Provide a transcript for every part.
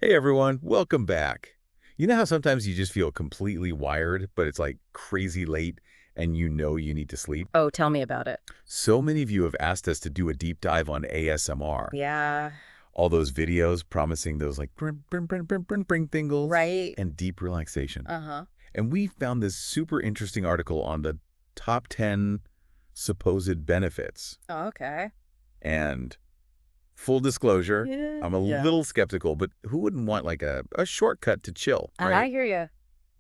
Hey everyone, welcome back. You know how sometimes you just feel completely wired, but it's like crazy late and you know you need to sleep? Oh, tell me about it. So many of you have asked us to do a deep dive on ASMR. Yeah, All those videos promising those like bring tingles right. and deep relaxation. Uh-huh. And we found this super interesting article on the top 10 supposed benefits. Oh, okay. And full disclosure, Yeah. I'm a Yeah. little skeptical, but who wouldn't want like a shortcut to chill, I right? hear you.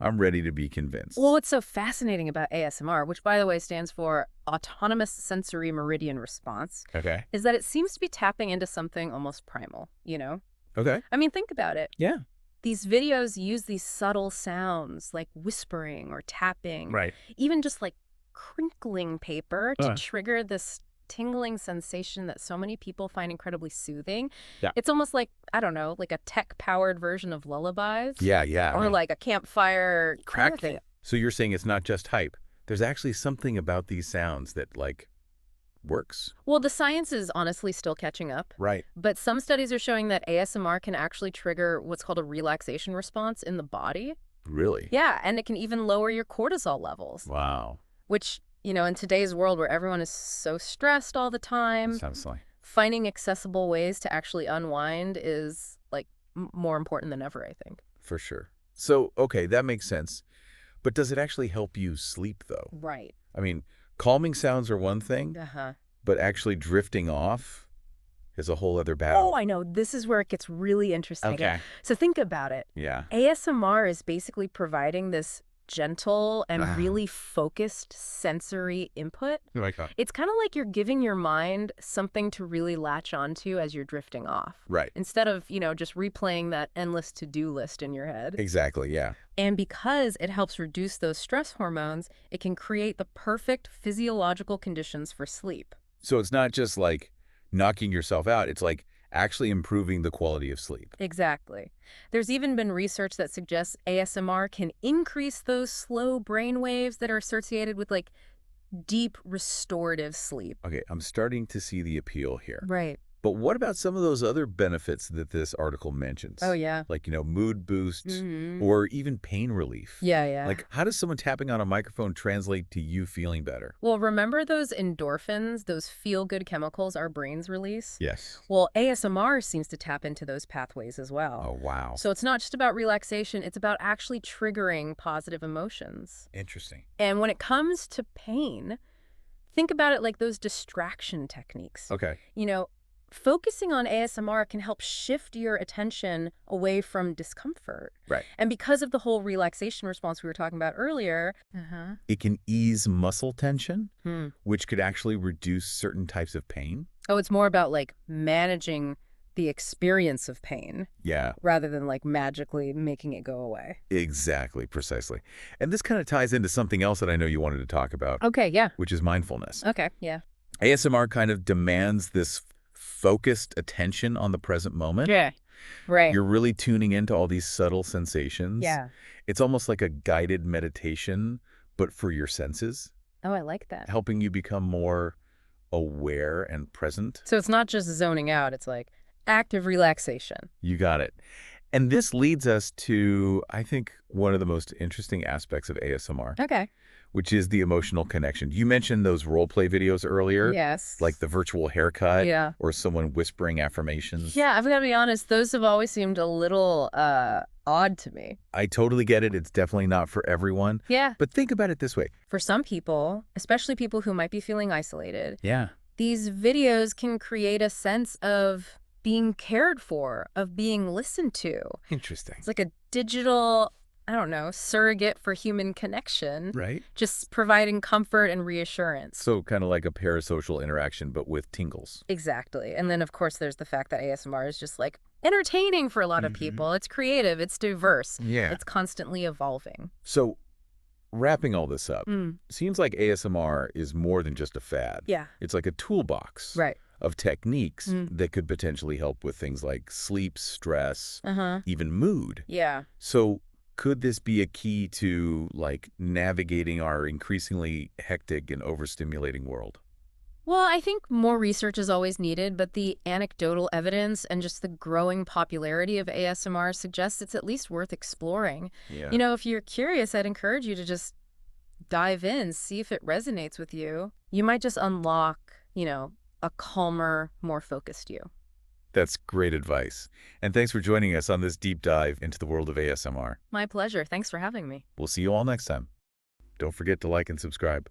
I'm ready to be Well, convinced. what's so fascinating about ASMR, which by the way stands for Autonomous Sensory Meridian Response, Okay. is that it seems to be tapping into something almost primal, you know? Okay. I mean, think about it. Yeah. These videos use these subtle sounds like whispering or tapping, Right. even just like crinkling paper to Uh, trigger this tingling sensation that so many people find incredibly soothing. yeah. It's almost like, I don't know, like a tech-powered version of lullabies Yeah. or like a campfire Crack. thing. So you're saying it's not just hype. There's actually something about these sounds that like works. Well, the science is honestly still catching up, Right. but some studies are showing that ASMR can actually trigger what's called a relaxation response in the body. Really? Yeah, and it can even lower your cortisol levels. Wow. Which, in today's world where everyone is so stressed all the time, Sounds like. finding accessible ways to actually unwind is like more important than ever, I think. For sure. So, okay, that makes sense. But does it actually help you sleep though? Right. I mean, calming sounds are one thing, Uh-huh. but actually drifting off is a whole other Oh, battle. I know. This is where it gets really interesting. Okay. So think about it. Yeah. ASMR is basically providing this gentle and Ah. really focused sensory input. Oh my God. It's kind of like you're giving your mind something to really latch onto as you're drifting off. Right. Instead of, just replaying that endless to-do list in your head. Exactly. Yeah. And because it helps reduce those stress hormones, it can create the perfect physiological conditions for sleep. So it's not just like knocking yourself out. It's like actually improving the quality of sleep. Exactly. There's even been research that suggests ASMR can increase those slow brain waves that are associated with like deep restorative sleep. Okay, I'm starting to see the appeal here. Right. But what about some of those other benefits that this article mentions? Oh, yeah. Like, mood boosts Mm-hmm. or even pain relief. Yeah. Like, how does someone tapping on a microphone translate to you feeling better? Well, remember those endorphins, those feel-good chemicals our brains release? Yes. Well, ASMR seems to tap into those pathways as well. Oh, wow. So it's not just about relaxation, it's about actually triggering positive emotions. Interesting. And when it comes to pain, think about it like those distraction techniques. Okay. Focusing on ASMR can help shift your attention away from discomfort. Right. And because of the whole relaxation response we were talking about earlier, It can ease muscle tension, Hmm. which could actually reduce certain types of pain. Oh, it's more about like managing the experience of pain Yeah, rather than like magically making it go away. exactly, precisely. And this kind of ties into something else that I know you wanted to talk about, Okay, yeah. which is mindfulness. Okay, yeah. ASMR kind of demands this focused attention on the present moment. Yeah. Right. You're really tuning into all these subtle sensations. Yeah. It's almost like a guided meditation, but for your senses, Oh, I like that. helping you become more aware and present. So it's not just zoning out, it's like active relaxation. You got it. And this leads us to, I think, one of the most interesting aspects of ASMR, Okay. which is the emotional connection. You mentioned those role play videos earlier, Yes. like the virtual haircut Yeah. or someone whispering affirmations. Yeah, I've got to be honest, those have always seemed a little odd to me. I totally get it. It's definitely not for everyone. Yeah. But think about it this way. For some people, especially people who might be feeling isolated, Yeah. these videos can create a sense of being cared for, of being listened to. Interesting. It's like a digital, I don't know, surrogate for human connection, Right? just providing comfort and reassurance. So kind of like a parasocial interaction, but with tingles. Exactly. And then, of course, there's the fact that ASMR is just like entertaining for a lot of people. It's creative, it's diverse, Yeah. it's constantly evolving. So wrapping all this up, Mm. seems like ASMR is more than just a fad. Yeah. It's like a toolbox Right. of techniques Mm. that could potentially help with things like sleep, stress, Uh-huh. even mood. Yeah. So could this be a key to like navigating our increasingly hectic and overstimulating world? Well, I think more research is always needed, but the anecdotal evidence and just the growing popularity of ASMR suggests it's at least worth exploring. Yeah. If you're curious, I'd encourage you to just dive in, see if it resonates with you. You might just unlock, a calmer, more focused you. That's great advice. And thanks for joining us on this deep dive into the world of ASMR. My pleasure. Thanks for having me. We'll see you all next time. Don't forget to like and subscribe.